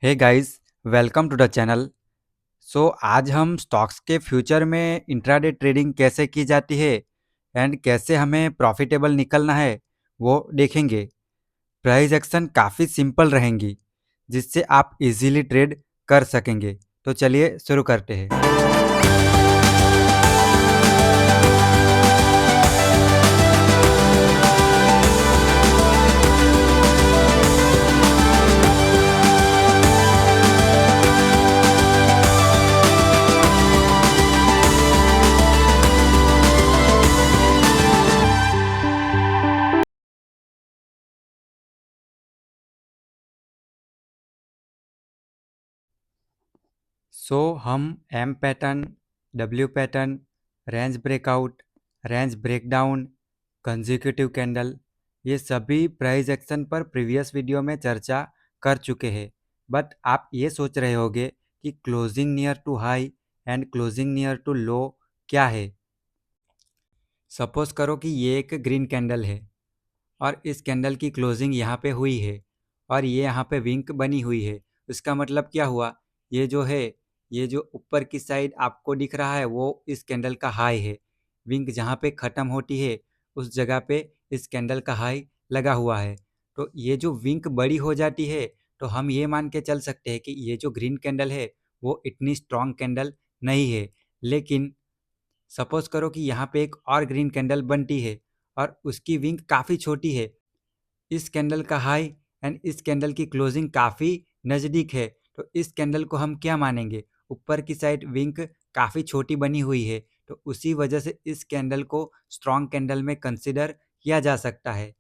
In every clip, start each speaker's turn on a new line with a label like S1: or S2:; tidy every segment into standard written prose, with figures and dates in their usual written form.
S1: Hey guys, welcome to the channel. आज हम stocks के फ्यूचर में इंट्राडे ट्रेडिंग कैसे की जाती है एंड कैसे हमें प्रॉफिटेबल निकलना है वो देखेंगे। प्राइस एक्शन काफ़ी सिंपल रहेंगी जिससे आप इजीली ट्रेड कर सकेंगे। तो चलिए शुरू करते हैं। हम M pattern, W pattern, range breakout, range breakdown, consecutive candle, ये सभी प्राइस एक्शन पर प्रीवियस वीडियो में चर्चा कर चुके हैं। बट आप ये सोच रहे होंगे कि closing near to high and closing near to low क्या है। सपोज करो कि ये एक ग्रीन कैंडल है और इस कैंडल की क्लोजिंग यहाँ पे हुई है और ये यहाँ पे विंक बनी हुई है। इसका मतलब क्या हुआ? ये जो है, ये जो ऊपर की साइड आपको दिख रहा है वो इस कैंडल का हाई है। विंक जहाँ पे ख़त्म होती है उस जगह पे इस कैंडल का हाई लगा हुआ है। तो ये जो विंक बड़ी हो जाती है तो हम ये मान के चल सकते हैं कि ये जो ग्रीन कैंडल है वो इतनी स्ट्रॉन्ग कैंडल नहीं है। लेकिन सपोज करो कि यहाँ पे एक और ग्रीन कैंडल बनती है और उसकी विंग काफ़ी छोटी है। इस कैंडल का हाई एंड इस कैंडल की क्लोजिंग काफ़ी नज़दीक है। तो इस कैंडल को हम क्या मानेंगे? ऊपर की साइड विंग काफ़ी छोटी बनी हुई है तो उसी वजह से इस कैंडल को स्ट्रॉन्ग कैंडल में कंसिडर किया जा सकता है।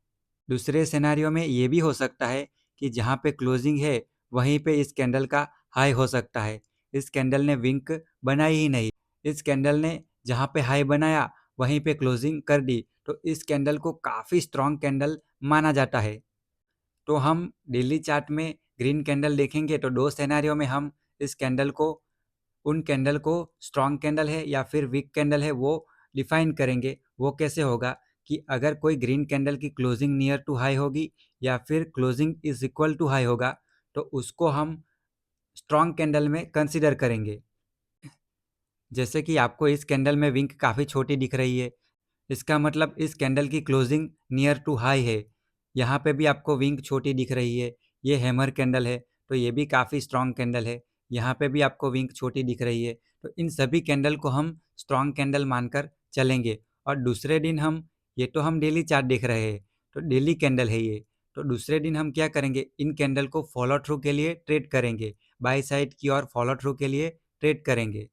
S1: दूसरे सिनेरियो में ये भी हो सकता है कि जहाँ पे क्लोजिंग है वहीं पे इस कैंडल का हाई हो सकता है। इस कैंडल ने विंक बनाई ही नहीं, इस कैंडल ने जहाँ पे हाई बनाया वहीं पे क्लोजिंग कर दी, तो इस कैंडल को काफ़ी स्ट्रॉन्ग कैंडल माना जाता है। तो हम डेली चार्ट में ग्रीन कैंडल देखेंगे तो दो सिनेरियो में हम इस कैंडल को, उन कैंडल को स्ट्रॉन्ग कैंडल है या फिर वीक कैंडल है वो डिफाइन करेंगे। वो कैसे होगा कि अगर कोई ग्रीन कैंडल की क्लोजिंग नियर टू हाई होगी या फिर closing is equal to high होगा तो उसको हम स्ट्रॉन्ग कैंडल में कंसिडर करेंगे। जैसे कि आपको इस कैंडल में विंक काफ़ी छोटी दिख रही है, इसका मतलब इस कैंडल की क्लोजिंग नियर टू हाई है। यहाँ पे भी आपको विंग छोटी दिख रही है, ये हैमर कैंडल है तो ये भी काफ़ी स्ट्रॉन्ग कैंडल है। यहाँ पे भी आपको विंग छोटी दिख रही है तो इन सभी कैंडल को हम स्ट्रॉन्ग कैंडल मानकर चलेंगे। और दूसरे दिन हम, ये तो हम डेली चार्ट देख रहे हैं तो डेली कैंडल है ये, तो दूसरे दिन हम क्या करेंगे? इन कैंडल को फॉलो थ्रू के लिए ट्रेड करेंगे, बाई साइड की और फॉलो थ्रू के लिए ट्रेड करेंगे।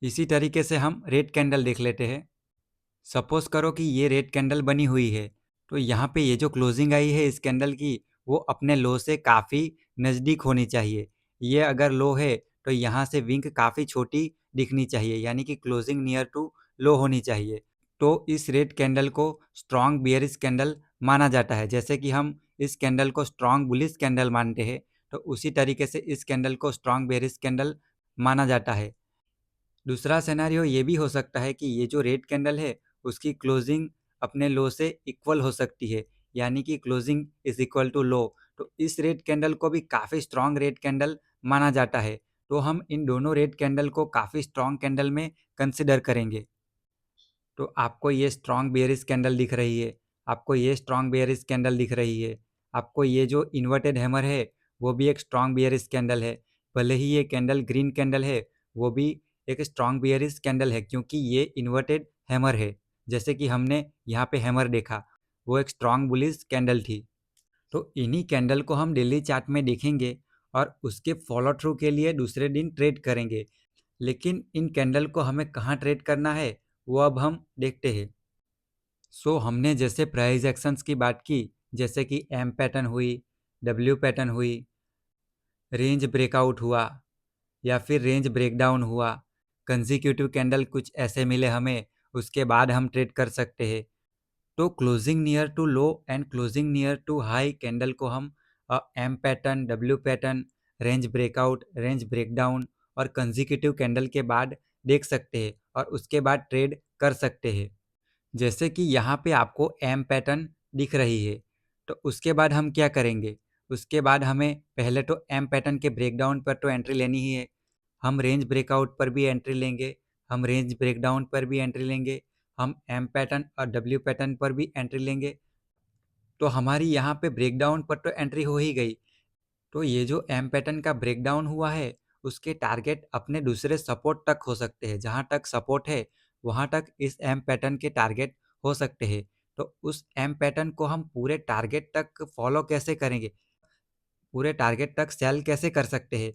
S1: इसी तरीके से हम रेड कैंडल देख लेते हैं। सपोज करो कि ये रेड कैंडल बनी हुई है तो यहाँ पे ये जो क्लोजिंग आई है इस कैंडल की वो अपने लो से काफ़ी नज़दीक होनी चाहिए। ये अगर लो है तो यहाँ से विंग काफ़ी छोटी दिखनी चाहिए, यानी कि क्लोजिंग नियर टू लो होनी चाहिए। तो इस रेड कैंडल को स्ट्रॉन्ग बियरिश कैंडल माना जाता है। जैसे कि हम इस कैंडल को स्ट्रॉन्ग बुलिश कैंडल मानते हैं तो उसी तरीके से इस कैंडल को स्ट्रॉन्ग बेयरिश कैंडल माना जाता है। दूसरा सिनेरियो ये भी हो सकता है कि ये जो रेड कैंडल है उसकी क्लोजिंग अपने लो से इक्वल हो सकती है, यानी कि closing is equal to low. तो इस रेड कैंडल को भी काफ़ी स्ट्रॉन्ग रेड कैंडल माना जाता है। तो हम इन दोनों रेड कैंडल को काफ़ी स्ट्रॉन्ग कैंडल में कंसिडर करेंगे। तो आपको ये स्ट्रॉन्ग बेयरिश कैंडल दिख रही है, आपको ये स्ट्रॉन्ग बेयरिश कैंडल दिख रही है, आपको ये जो इन्वर्टेड हैमर है वो भी एक स्ट्रॉन्ग बेयरिश कैंडल है। भले ही ये कैंडल ग्रीन कैंडल है वो भी एक स्ट्रॉन्ग बेयरिश कैंडल है क्योंकि ये इन्वर्टेड हैमर है। जैसे कि हमने यहाँ पे हैमर देखा, वो एक स्ट्रॉन्ग बुलिश कैंडल थी। तो इन्हीं कैंडल को हम डेली चार्ट में देखेंगे और उसके फॉलो थ्रू के लिए दूसरे दिन ट्रेड करेंगे। लेकिन इन कैंडल को हमें कहाँ ट्रेड करना है वो अब हम देखते हैं। हमने जैसे प्राइस एक्शंस की बात की, जैसे कि एम पैटर्न हुई, डब्ल्यू पैटर्न हुई, रेंज ब्रेकआउट हुआ या फिर रेंज ब्रेकडाउन हुआ, कंजिक्यूटिव कैंडल कुछ ऐसे मिले हमें, उसके बाद हम ट्रेड कर सकते हैं। तो closing near to low and closing near to high candle को हम M pattern, W pattern, range breakout, range breakdown और कंजिक्यूटिव कैंडल के बाद देख सकते हैं और उसके बाद ट्रेड कर सकते हैं। जैसे कि यहाँ पे आपको एम पैटर्न दिख रही है तो उसके बाद हम क्या करेंगे? उसके बाद हमें पहले तो एम पैटर्न के ब्रेकडाउन पर तो एंट्री लेनी ही है। हम रेंज ब्रेकआउट पर भी एंट्री लेंगे, हम रेंज ब्रेकडाउन पर भी एंट्री लेंगे, हम एम पैटर्न और डब्ल्यू पैटर्न पर भी एंट्री लेंगे। तो हमारी यहाँ पे ब्रेकडाउन पर तो एंट्री हो ही गई। तो ये जो एम पैटर्न का ब्रेकडाउन हुआ है, उसके टारगेट अपने दूसरे सपोर्ट तक हो सकते हैं। जहाँ तक सपोर्ट है वहाँ तक इस एम पैटर्न के टारगेट हो सकते हैं। तो उस एम पैटर्न को हम पूरे टारगेट तक फॉलो कैसे करेंगे, पूरे टारगेट तक सेल कैसे कर सकते हैं,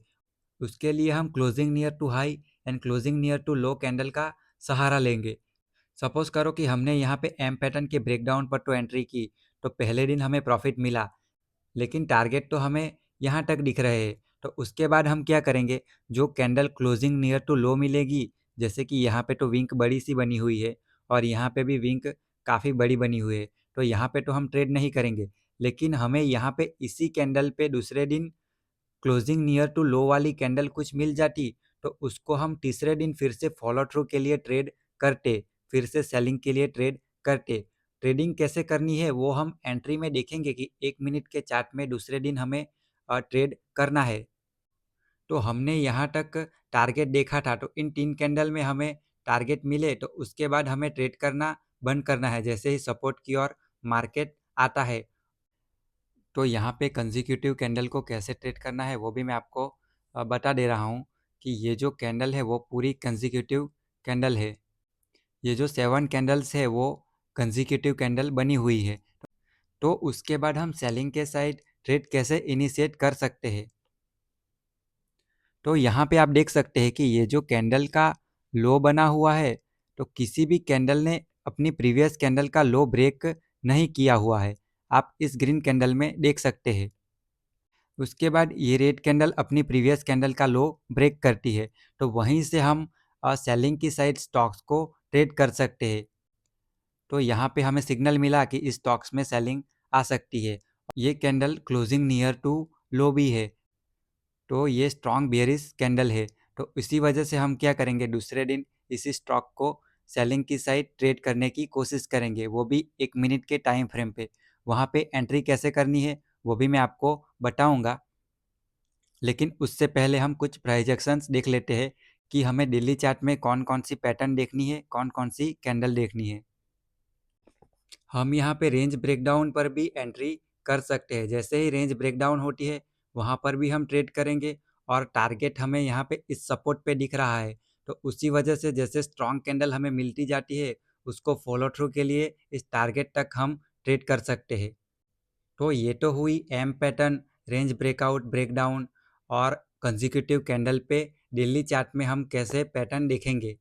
S1: उसके लिए हम closing near to high and closing near to low candle का सहारा लेंगे। सपोज करो कि हमने यहाँ पे एम पैटर्न के ब्रेकडाउन पर तो एंट्री की, तो पहले दिन हमें प्रॉफिट मिला, लेकिन टारगेट तो हमें यहाँ तक दिख रहे हैं। तो उसके बाद हम क्या करेंगे, जो कैंडल क्लोजिंग नियर टू लो मिलेगी, जैसे कि यहाँ पे तो विंक बड़ी सी बनी हुई है और यहाँ पे भी विंक काफ़ी बड़ी बनी हुई है, तो यहाँ पे तो हम ट्रेड नहीं करेंगे। लेकिन हमें यहाँ पे इसी कैंडल पे दूसरे दिन क्लोजिंग नियर टू लो वाली कैंडल कुछ मिल जाती, तो उसको हम तीसरे दिन फिर से फॉलो थ्रू के लिए ट्रेड करते, फिर से सेलिंग के लिए ट्रेड करते। ट्रेडिंग कैसे करनी है वो हम एंट्री में देखेंगे कि 1 मिनट के चार्ट में दूसरे दिन हमें ट्रेड करना है। तो हमने यहाँ तक टारगेट देखा था, तो इन 3 कैंडल में हमें टारगेट मिले तो उसके बाद हमें ट्रेड करना बंद करना है जैसे ही सपोर्ट की ओर मार्केट आता है। तो यहाँ पे कंसेक्यूटिव कैंडल को कैसे ट्रेड करना है वो भी मैं आपको बता दे रहा हूँ कि ये जो कैंडल है वो पूरी कंसेक्यूटिव कैंडल है। ये जो 7 कैंडल्स है वो कंसेक्यूटिव कैंडल बनी हुई है। तो उसके बाद हम सेलिंग के साइड ट्रेड कैसे इनिशिएट कर सकते हैं। तो यहाँ पे आप देख सकते हैं कि ये जो कैंडल का लो बना हुआ है, तो किसी भी कैंडल ने अपनी प्रीवियस कैंडल का लो ब्रेक नहीं किया हुआ है, आप इस ग्रीन कैंडल में देख सकते हैं। उसके बाद ये रेड कैंडल अपनी प्रीवियस कैंडल का लो ब्रेक करती है, तो वहीं से हम सेलिंग की साइड स्टॉक्स को ट्रेड कर सकते हैं। तो यहाँ पे हमें सिग्नल मिला कि इस स्टॉक्स में सेलिंग आ सकती है। ये कैंडल क्लोजिंग नियर टू लो भी है, तो ये स्ट्रॉन्ग बेयरिश कैंडल है। तो इसी वजह से हम क्या करेंगे, दूसरे दिन इसी स्टॉक को सेलिंग की साइड ट्रेड करने की कोशिश करेंगे, वो भी 1 मिनट के टाइम फ्रेम पे। वहाँ पे एंट्री कैसे करनी है वो भी मैं आपको बताऊँगा, लेकिन उससे पहले हम कुछ प्राइजेक्शंस देख लेते हैं कि हमें डेली चार्ट में कौन कौन सी पैटर्न देखनी है, कौन कौन सी कैंडल देखनी है। हम यहाँ पे रेंज ब्रेकडाउन पर भी एंट्री कर सकते हैं। जैसे ही रेंज ब्रेकडाउन होती है वहाँ पर भी हम ट्रेड करेंगे, और टारगेट हमें यहाँ पे इस सपोर्ट पे दिख रहा है, तो उसी वजह से जैसे स्ट्रॉन्ग कैंडल हमें मिलती जाती है उसको फॉलो थ्रू के लिए इस टारगेट तक हम ट्रेड कर सकते हैं। तो ये तो हुई M pattern, range breakout, breakdown और कंसेक्यूटिव कैंडल पे डेली चार्ट में हम कैसे पैटर्न देखेंगे।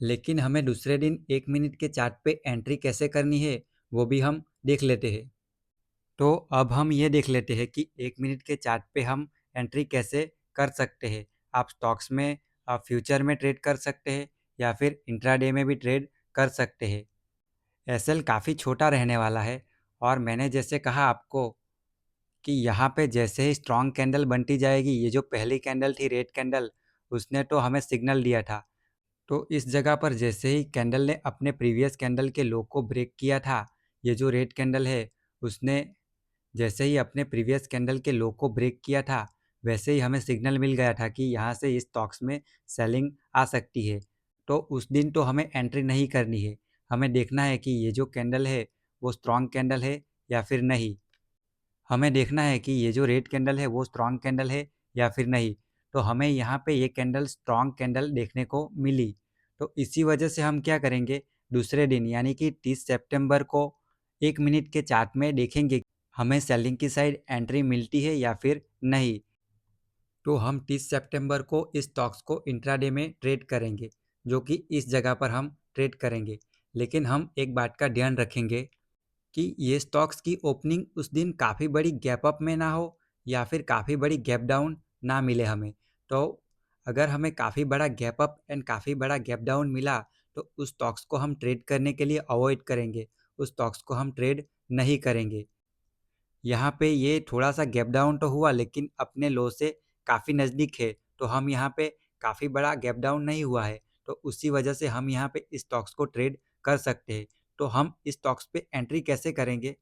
S1: लेकिन हमें दूसरे दिन 1 मिनट के चार्ट पे एंट्री कैसे करनी है वो भी हम देख लेते हैं। तो अब हम ये देख लेते हैं कि 1 मिनट के चार्ट पे हम एंट्री कैसे कर सकते हैं। आप स्टॉक्स में, आप फ्यूचर में ट्रेड कर सकते हैं या फिर इंट्राडे में भी ट्रेड कर सकते हैं। एसएल काफ़ी छोटा रहने वाला है, और मैंने जैसे कहा आपको कि यहाँ पे जैसे ही स्ट्रॉन्ग कैंडल बनती जाएगी, ये जो पहली कैंडल थी रेड कैंडल, उसने तो हमें सिग्नल दिया था। तो इस जगह पर जैसे ही कैंडल ने अपने प्रीवियस कैंडल के लो को ब्रेक किया था, ये जो रेड कैंडल है उसने जैसे ही अपने प्रीवियस कैंडल के लो को ब्रेक किया था, वैसे ही हमें सिग्नल मिल गया था कि यहाँ से इस स्टॉक्स में सेलिंग आ सकती है। तो उस दिन तो हमें एंट्री नहीं करनी है, हमें देखना है कि ये जो कैंडल है वो स्ट्रॉन्ग कैंडल है या फिर नहीं। हमें देखना है कि ये जो रेड कैंडल है वो स्ट्रॉन्ग कैंडल है या फिर नहीं। तो हमें यहाँ पे ये कैंडल स्ट्रॉन्ग कैंडल देखने को मिली, तो इसी वजह से हम क्या करेंगे, दूसरे दिन यानी कि 30 सितंबर को 1 मिनट के चार्ट में देखेंगे हमें सेलिंग की साइड एंट्री मिलती है या फिर नहीं। तो हम 30 सितंबर को इस स्टॉक्स को इंट्राडे में ट्रेड करेंगे, जो कि इस जगह पर हम ट्रेड करेंगे। लेकिन हम एक बात का ध्यान रखेंगे कि ये स्टॉक्स की ओपनिंग उस दिन काफ़ी बड़ी गैप अप में ना हो या फिर काफ़ी बड़ी गैप डाउन ना मिले हमें। तो अगर हमें काफ़ी बड़ा गैप अप एंड काफ़ी बड़ा गैप डाउन मिला, तो उस स्टॉक्स को हम ट्रेड करने के लिए अवॉइड करेंगे, उस स्टॉक्स को हम ट्रेड नहीं करेंगे। यहाँ पे ये थोड़ा सा गैप डाउन तो हुआ, लेकिन अपने लो से काफ़ी नज़दीक है, तो हम यहाँ पे काफ़ी बड़ा गैप डाउन नहीं हुआ है, तो उसी वजह से हम यहाँ पे इस स्टॉक्स को ट्रेड कर सकते हैं। तो हम इस स्टॉक्स पे एंट्री कैसे करेंगे,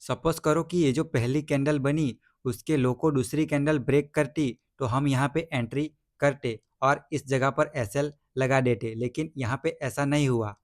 S1: सपोज करो कि ये जो पहली कैंडल बनी उसके लो को दूसरी कैंडल ब्रेक करती तो हम यहाँ पे एंट्री करते और इस जगह पर एसएल लगा देते, लेकिन यहाँ पे ऐसा नहीं हुआ।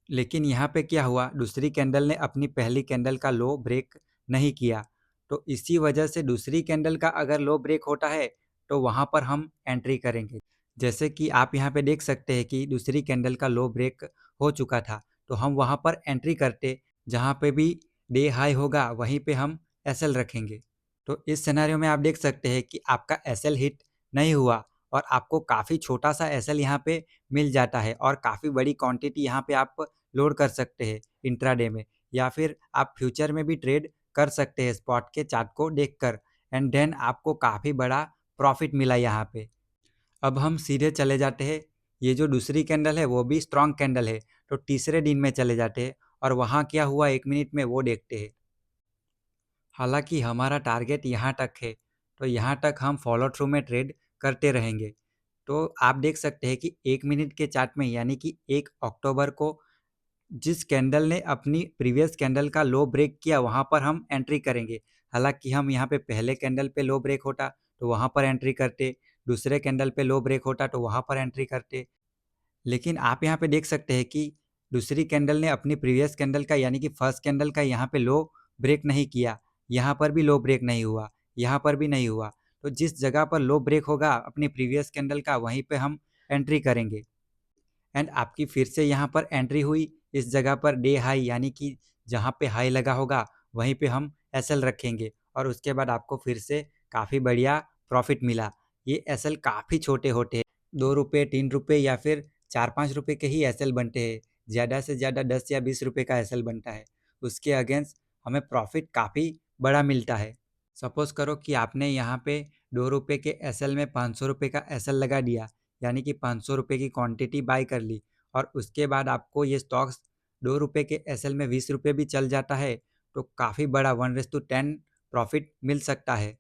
S1: लेकिन यहाँ पे क्या हुआ, दूसरी कैंडल ने अपनी पहली कैंडल का लो ब्रेक नहीं किया, तो इसी वजह से दूसरी कैंडल का अगर लो ब्रेक होता है तो वहाँ पर हम एंट्री करेंगे। जैसे कि आप यहाँ पे देख सकते हैं कि दूसरी कैंडल का लो ब्रेक हो चुका था, तो हम वहाँ पर एंट्री करते, जहाँ पे भी डे हाई होगा वहीं पे हम एसएल रखेंगे। तो इस सिनेरियो में आप देख सकते हैं कि आपका एसएल हिट नहीं हुआ और आपको काफ़ी छोटा सा एसएल यहाँ पे मिल जाता है और काफ़ी बड़ी क्वांटिटी यहाँ पे आप लोड कर सकते हैं इंट्राडे में, या फिर आप फ्यूचर में भी ट्रेड कर सकते हैं स्पॉट के चार्ट को देखकर, एंड देन आपको काफ़ी बड़ा प्रॉफिट मिला यहाँ पे। अब हम सीधे चले जाते हैं, ये जो दूसरी कैंडल है वो भी स्ट्रॉन्ग कैंडल है, तो तीसरे दिन में चले जाते हैं और वहाँ क्या हुआ 1 मिनट में वो देखते हैं। हालांकि हमारा टारगेट यहाँ तक है, तो यहाँ तक हम फॉलो थ्रू में ट्रेड करते रहेंगे। तो आप देख सकते हैं कि 1 मिनट के चार्ट में, यानी कि 1 अक्टूबर को जिस कैंडल ने अपनी प्रीवियस कैंडल का लो ब्रेक किया वहाँ पर हम एंट्री करेंगे। हालांकि हम यहाँ पे पहले कैंडल पे लो ब्रेक होता तो वहाँ पर एंट्री करते, दूसरे कैंडल पे लो ब्रेक होता तो वहाँ पर एंट्री करते। लेकिन आप यहाँ पे देख सकते हैं कि दूसरी कैंडल ने अपनी प्रीवियस कैंडल का, यानी कि फर्स्ट कैंडल का यहाँ पे लो ब्रेक नहीं किया, यहाँ पर भी लो ब्रेक नहीं हुआ, यहाँ पर भी नहीं हुआ। तो जिस जगह पर लो ब्रेक होगा अपनी प्रीवियस कैंडल का वहीं पे हम एंट्री करेंगे, एंड आपकी फिर से यहाँ पर एंट्री हुई इस जगह पर डे हाई, यानी कि जहाँ पे हाई लगा होगा वहीं पे हम एसएल रखेंगे और उसके बाद आपको फिर से काफ़ी बढ़िया प्रॉफिट मिला। ये एसएल काफ़ी छोटे होते हैं, 2 रुपये 3 रुपये या फिर 4-5 रुपये के ही एसएल बनते हैं, ज़्यादा से ज़्यादा 10 या 20 रुपये का एसएल बनता है। उसके अगेंस्ट हमें प्रॉफिट काफ़ी बड़ा मिलता है। सपोज़ करो कि आपने यहाँ पे 2 रुपये के एसएल में 500 रुपये का एसएल लगा दिया, यानी कि 500 रुपये की क्वांटिटी बाय कर ली, और उसके बाद आपको ये स्टॉक्स 2 रुपये के एसएल में 20 रुपये भी चल जाता है, तो काफ़ी बड़ा 1:10 प्रॉफिट मिल सकता है।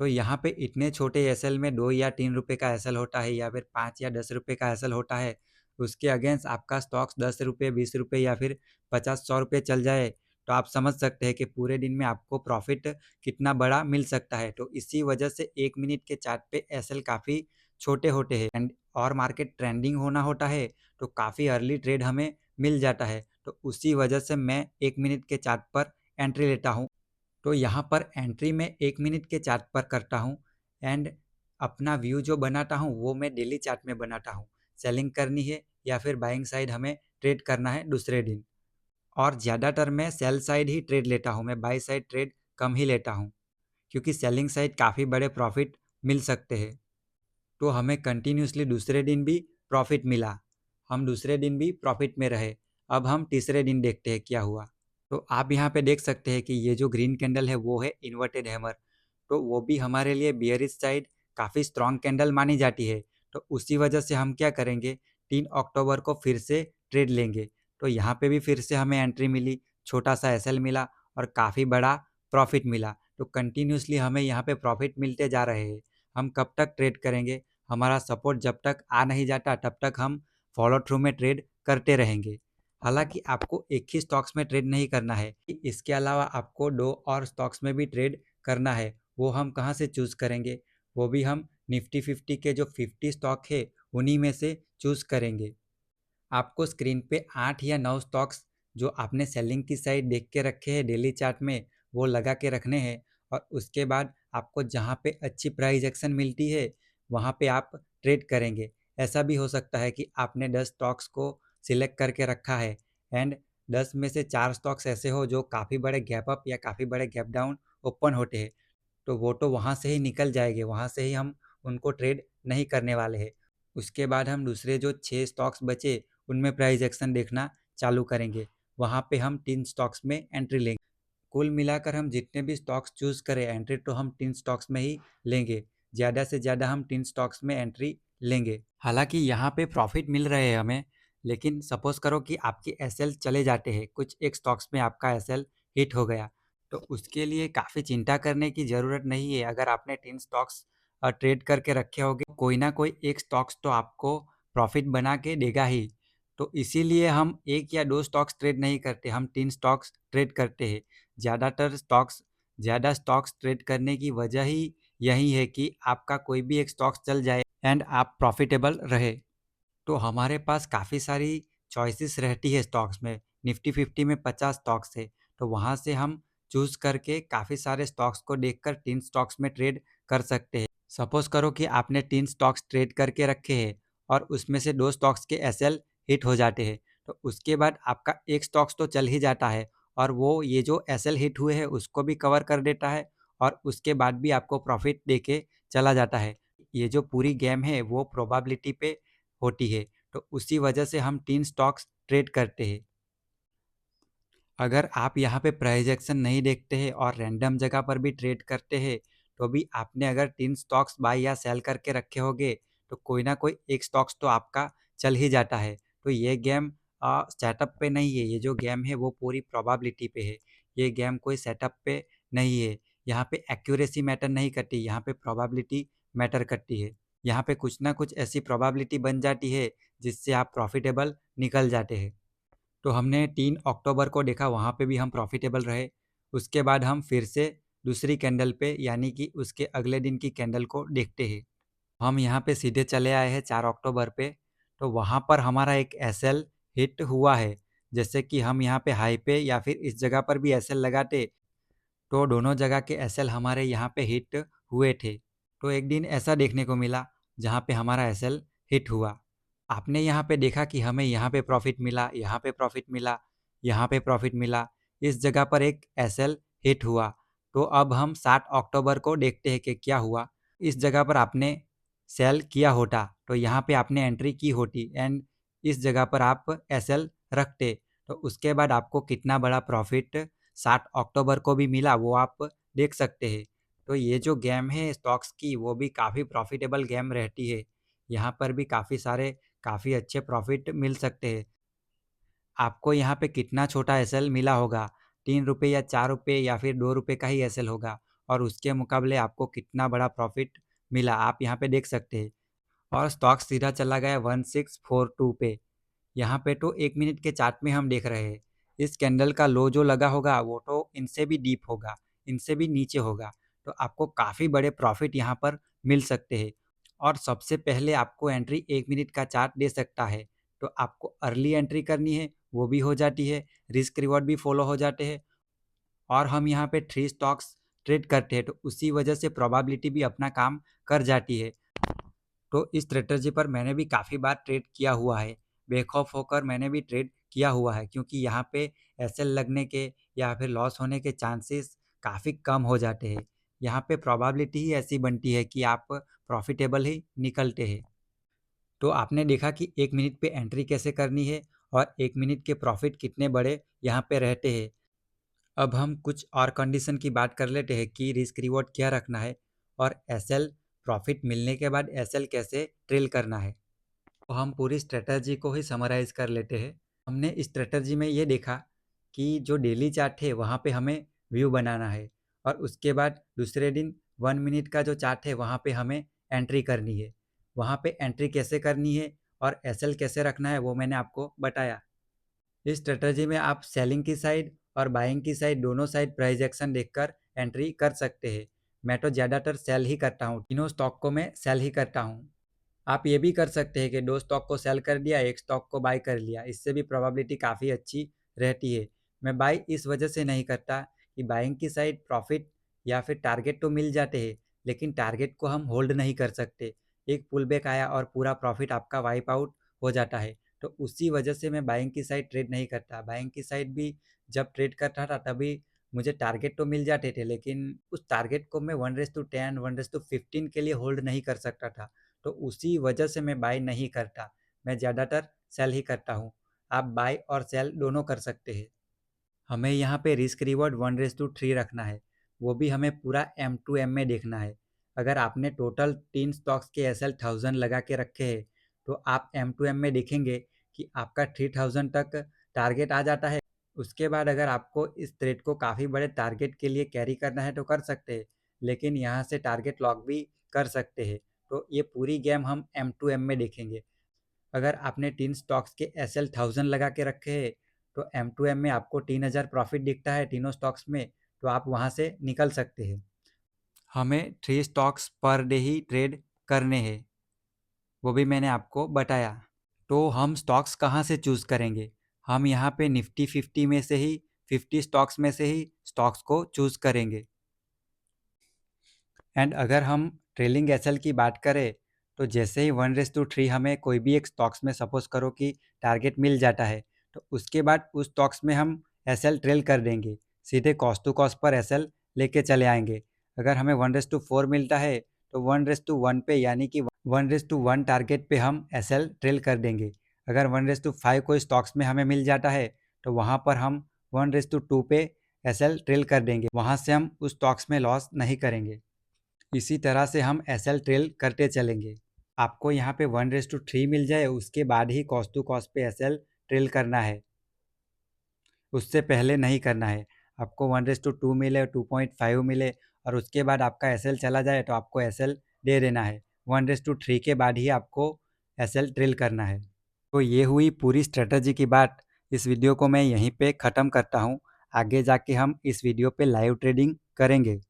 S1: तो यहाँ पे इतने छोटे एसएल में 2 या 3 रुपये का एसएल होता है या फिर 5 या 10 रुपये का एसएल होता है, उसके अगेंस्ट आपका स्टॉक्स 10 रुपये 20 रुपये या फिर 50-100 रुपये चल जाए, तो आप समझ सकते हैं कि पूरे दिन में आपको प्रॉफिट कितना बड़ा मिल सकता है। तो इसी वजह से 1 मिनट के चार्ट पे एसएल काफ़ी छोटे होते हैं, एंड और मार्केट ट्रेंडिंग होना होता है तो काफ़ी अर्ली ट्रेड हमें मिल जाता है। तो उसी वजह से मैं 1 मिनट के चार्ट पर एंट्री लेता हूँ। तो यहाँ पर एंट्री मैं 1 मिनट के चार्ट पर करता हूँ, एंड अपना व्यू जो बनाता हूँ वो मैं डेली चार्ट में बनाता हूँ। सेलिंग करनी है या फिर बाइंग साइड हमें ट्रेड करना है दूसरे दिन, और ज़्यादातर मैं सेल साइड ही ट्रेड लेता हूँ, मैं बाई साइड ट्रेड कम ही लेता हूँ, क्योंकि सेलिंग साइड काफ़ी बड़े प्रॉफिट मिल सकते हैं। तो हमें कंटिन्यूसली दूसरे दिन भी प्रॉफिट मिला, हम दूसरे दिन भी प्रॉफिट में रहे। अब हम तीसरे दिन देखते हैं क्या हुआ। तो आप यहाँ पे देख सकते हैं कि ये जो ग्रीन कैंडल है वो है इन्वर्टेड हैमर, तो वो भी हमारे लिए बियरिश साइड काफ़ी स्ट्रॉन्ग कैंडल मानी जाती है। तो उसी वजह से हम क्या करेंगे, 3 अक्टूबर को फिर से ट्रेड लेंगे। तो यहाँ पे भी फिर से हमें एंट्री मिली, छोटा सा एसएल मिला और काफ़ी बड़ा प्रॉफिट मिला। तो कंटिन्यूसली हमें यहाँ पे प्रॉफिट मिलते जा रहे हैं। हम कब तक ट्रेड करेंगे, हमारा सपोर्ट जब तक आ नहीं जाता तब तक हम फॉलो थ्रू में ट्रेड करते रहेंगे। हालांकि आपको एक ही स्टॉक्स में ट्रेड नहीं करना है, इसके अलावा आपको 2 और स्टॉक्स में भी ट्रेड करना है। वो हम कहाँ से चूज़ करेंगे, वो भी हम निफ्टी 50 के जो 50 स्टॉक है उन्हीं में से चूज़ करेंगे। आपको स्क्रीन पे 8 या 9 स्टॉक्स जो आपने सेलिंग की साइड देख के रखे हैं डेली चार्ट में वो लगा के रखने हैं, और उसके बाद आपको जहाँ पे अच्छी प्राइस एक्शन मिलती है वहाँ पे आप ट्रेड करेंगे। ऐसा भी हो सकता है कि आपने 10 स्टॉक्स को सिलेक्ट करके रखा है, एंड 10 में से 4 स्टॉक्स ऐसे हो जो काफ़ी बड़े गैप अप या काफ़ी बड़े गैप डाउन ओपन होते हैं, तो वो तो वहाँ से ही निकल जाएंगे, वहाँ से ही हम उनको ट्रेड नहीं करने वाले हैं। उसके बाद हम दूसरे जो 6 स्टॉक्स बचे उनमें प्राइस एक्शन देखना चालू करेंगे, वहाँ पे हम 3 स्टॉक्स में एंट्री लेंगे। कुल मिलाकर हम जितने भी स्टॉक्स चूज़ करें एंट्री तो हम 3 स्टॉक्स में ही लेंगे, ज़्यादा से ज़्यादा हम 3 स्टॉक्स में एंट्री लेंगे। हालांकि यहाँ पे प्रॉफिट मिल रहे हैं हमें, लेकिन सपोज़ करो कि आपके एसएल चले जाते हैं, कुछ एक स्टॉक्स में आपका एसएल हिट हो गया, तो उसके लिए काफ़ी चिंता करने की ज़रूरत नहीं है। अगर आपने 3 स्टॉक्स ट्रेड करके रखे होंगे, कोई ना कोई एक स्टॉक्स तो आपको प्रॉफिट बना के देगा ही। तो इसीलिए हम 1 या 2 स्टॉक्स ट्रेड नहीं करते, हम 3 स्टॉक्स ट्रेड करते हैं। ज़्यादातर स्टॉक्स ज़्यादा स्टॉक्स ट्रेड करने की वजह ही यही है कि आपका कोई भी एक स्टॉक्स चल जाए एंड आप प्रॉफिटेबल रहे। तो हमारे पास काफ़ी सारी चॉइसेस रहती है स्टॉक्स में। निफ्टी 50 में 50 स्टॉक्स है, तो वहाँ से हम चूज़ करके काफ़ी सारे स्टॉक्स को देखकर 3 स्टॉक्स में ट्रेड कर सकते हैं। सपोज़ करो कि आपने 3 स्टॉक्स ट्रेड करके रखे हैं और उसमें से 2 स्टॉक्स के एसएल हिट हो जाते हैं, तो उसके बाद आपका एक स्टॉक्स तो चल ही जाता है और वो ये जो एसएल हिट हुए हैं उसको भी कवर कर देता है और उसके बाद भी आपको प्रॉफिट देके चला जाता है। ये जो पूरी गेम है वो प्रोबेबिलिटी पे होती है, तो उसी वजह से हम 3 स्टॉक्स ट्रेड करते हैं। अगर आप यहाँ पे प्राइस एक्शन नहीं देखते हैं और रैंडम जगह पर भी ट्रेड करते हैं, तो भी आपने अगर 3 स्टॉक्स बाय या सेल करके रखे होंगे, तो कोई ना कोई एक स्टॉक्स तो आपका चल ही जाता है। तो ये गेम सेटअप पे नहीं है, ये जो गेम है वो पूरी प्रोबेबिलिटी पे है। ये गेम कोई सेटअप पे नहीं है। यहाँ पे एक्यूरेसी मैटर नहीं करती, यहाँ पे प्रोबेबिलिटी मैटर करती है। यहाँ पे कुछ ना कुछ ऐसी प्रोबेबिलिटी बन जाती है जिससे आप प्रॉफिटेबल निकल जाते हैं। तो हमने 3 अक्टूबर को देखा, वहाँ पे भी हम प्रॉफिटेबल रहे। उसके बाद हम फिर से दूसरी कैंडल पे यानी कि उसके अगले दिन की कैंडल को देखते हैं। हम यहाँ पे सीधे चले आए हैं 4 अक्टूबर पे, तो वहाँ पर हमारा एक एसएल हिट हुआ है। जैसे कि हम यहाँ पे हाई पे या फिर इस जगह पर भी एसएल लगाते, तो दोनों जगह के एसएल हमारे यहाँ पे हिट हुए थे। तो एक दिन ऐसा देखने को मिला जहाँ पे हमारा एसएल हिट हुआ। आपने यहाँ पे देखा कि हमें यहाँ पे प्रॉफिट मिला, यहाँ पे प्रॉफिट मिला, यहाँ पे प्रॉफिट मिला, इस जगह पर एक एसएल हिट हुआ। तो अब हम 7 अक्टूबर को देखते हैं कि क्या हुआ। इस जगह पर आपने सेल किया होता तो यहाँ पे आपने एंट्री की होती एंड इस जगह पर आप एसएल रखते, तो उसके बाद आपको कितना बड़ा प्रॉफिट 7 अक्टूबर को भी मिला वो आप देख सकते हैं। तो ये जो गेम है स्टॉक्स की वो भी काफ़ी प्रॉफिटेबल गेम रहती है। यहाँ पर भी काफ़ी अच्छे प्रॉफिट मिल सकते हैं। आपको यहाँ पे कितना छोटा एसएल मिला होगा, 3 रुपये या 4 रुपये या फिर 2 रुपये का ही एसएल होगा और उसके मुकाबले आपको कितना बड़ा प्रॉफिट मिला आप यहाँ पे देख सकते हैं। और स्टॉक सीधा चला गया 1642 पे। यहाँ पे तो 1 मिनट के चार्ट में हम देख रहे हैं। इस कैंडल का लो जो लगा होगा वो तो इनसे भी डीप होगा, इनसे भी नीचे होगा। तो आपको काफ़ी बड़े प्रॉफिट यहाँ पर मिल सकते हैं। और सबसे पहले आपको एंट्री 1 मिनट का चार्ट दे सकता है। तो आपको अर्ली एंट्री करनी है, वो भी हो जाती है, रिस्क रिवॉर्ड भी फॉलो हो जाते हैं। और हम यहाँ पे 3 स्टॉक्स ट्रेड करते हैं, तो उसी वजह से प्रोबेबिलिटी भी अपना काम कर जाती है। तो इस स्ट्रेटजी पर मैंने भी काफ़ी बार ट्रेड किया हुआ है। बेखौफ होकर मैंने भी ट्रेड किया हुआ है क्योंकि यहाँ पे एसएल लगने के या फिर लॉस होने के चांसेस काफ़ी कम हो जाते हैं। यहाँ पे प्रोबेबिलिटी ही ऐसी बनती है कि आप प्रॉफिटेबल ही निकलते हैं। तो आपने देखा कि 1 मिनट पे एंट्री कैसे करनी है और 1 मिनट के प्रॉफिट कितने बड़े यहाँ पे रहते हैं। अब हम कुछ और कंडीशन की बात कर लेते हैं कि रिस्क रिवॉर्ड क्या रखना है और एसएल प्रॉफिट मिलने के बाद एसएल कैसे ट्रेल करना है। तो हम पूरी स्ट्रेटजी को ही समराइज कर लेते हैं। हमने इस स्ट्रेटजी में ये देखा कि जो डेली चार्ट है वहाँ पे हमें व्यू बनाना है और उसके बाद दूसरे दिन 1 मिनट का जो चार्ट है वहाँ पे हमें एंट्री करनी है। वहाँ पे एंट्री कैसे करनी है और एसएल कैसे रखना है वो मैंने आपको बताया। इस स्ट्रेटजी में आप सेलिंग की साइड और बाइंग की साइड दोनों साइड प्राइस एक्शन देखकर एंट्री कर सकते हैं। मैं तो ज़्यादातर सेल ही करता हूँ, तीनों स्टॉक को मैं सेल ही करता हूँ। आप ये भी कर सकते हैं कि 2 स्टॉक को सेल कर दिया, 1 स्टॉक को बाय कर लिया, इससे भी प्रोबेबिलिटी काफ़ी अच्छी रहती है। मैं बाय इस वजह से नहीं करता कि बाइंग की साइड प्रॉफिट या फिर टारगेट तो मिल जाते हैं, लेकिन टारगेट को हम होल्ड नहीं कर सकते। एक पुल बैक आया और पूरा प्रॉफिट आपका वाइप आउट हो जाता है। तो उसी वजह से मैं बाइंग की साइड ट्रेड नहीं करता। बाइंग की साइड भी जब ट्रेड करता था तभी मुझे टारगेट तो मिल जाते थे, लेकिन उस टारगेट को मैं 1:10, 1:15 के लिए होल्ड नहीं कर सकता था। तो उसी वजह से मैं बाय नहीं करता। मैं ज़्यादातर सेल ही करता हूँ। आप बाय और सेल दोनों कर सकते हैं। हमें यहाँ पे रिस्क रिवॉर्ड 1:3 रखना है, वो भी हमें पूरा M2M में देखना है। अगर आपने टोटल 3 स्टॉक्स के एस एल 1000 लगा के रखे हैं, तो आप M2M में देखेंगे कि आपका 3000 तक टारगेट आ जाता है। उसके बाद अगर आपको इस ट्रेड को काफ़ी बड़े टारगेट के लिए कैरी करना है तो कर सकते हैं, लेकिन यहाँ से टारगेट लॉक भी कर सकते हैं। तो ये पूरी गेम हम M2M में देखेंगे। अगर आपने 3 स्टॉक्स के एस एल 1000 लगा के रखे हैं, तो M2M में आपको 3000 प्रॉफिट दिखता है तीनों स्टॉक्स में, तो आप वहाँ से निकल सकते हैं। हमें 3 स्टॉक्स पर डे ही ट्रेड करने हैं, वो भी मैंने आपको बताया। तो हम स्टॉक्स कहाँ से चूज़ करेंगे? हम यहाँ पे निफ्टी 50 में से ही 50 स्टॉक्स में से ही स्टॉक्स को चूज़ करेंगे। एंड अगर हम ट्रेलिंग एसएल की बात करें तो जैसे ही 1:3 हमें कोई भी एक स्टॉक्स में सपोज करो कि टारगेट मिल जाता है, तो उसके बाद उस स्टॉक्स में हम एसएल ट्रेल कर देंगे, सीधे कॉस्ट टू कॉस्ट पर एसएल लेके चले आएंगे। अगर हमें 1:4 मिलता है तो 1:1 पे यानी कि 1:1 टारगेट पे हम एसएल ट्रेल कर देंगे। अगर 1:5 कोई स्टॉक्स में हमें मिल जाता है तो वहाँ पर हम 1:2 पे एसएल ट्रेल कर देंगे, वहाँ से हम उस स्टॉक्स में लॉस नहीं करेंगे। इसी तरह से हम एसएल ट्रेल करते चलेंगे। आपको यहाँ पे 1:3 मिल जाए उसके बाद ही कॉस्ट टू कॉस्ट पे एसएल ट्रेल करना है, उससे पहले नहीं करना है। आपको 1:2 मिले, 2.5 मिले और उसके बाद आपका एसएल चला जाए तो आपको एसएल दे देना है। 1:3 के बाद ही आपको एसएल ट्रेल करना है। तो ये हुई पूरी स्ट्रेटजी की बात। इस वीडियो को मैं यहीं पे ख़त्म करता हूँ। आगे जाके हम इस वीडियो पे लाइव ट्रेडिंग करेंगे।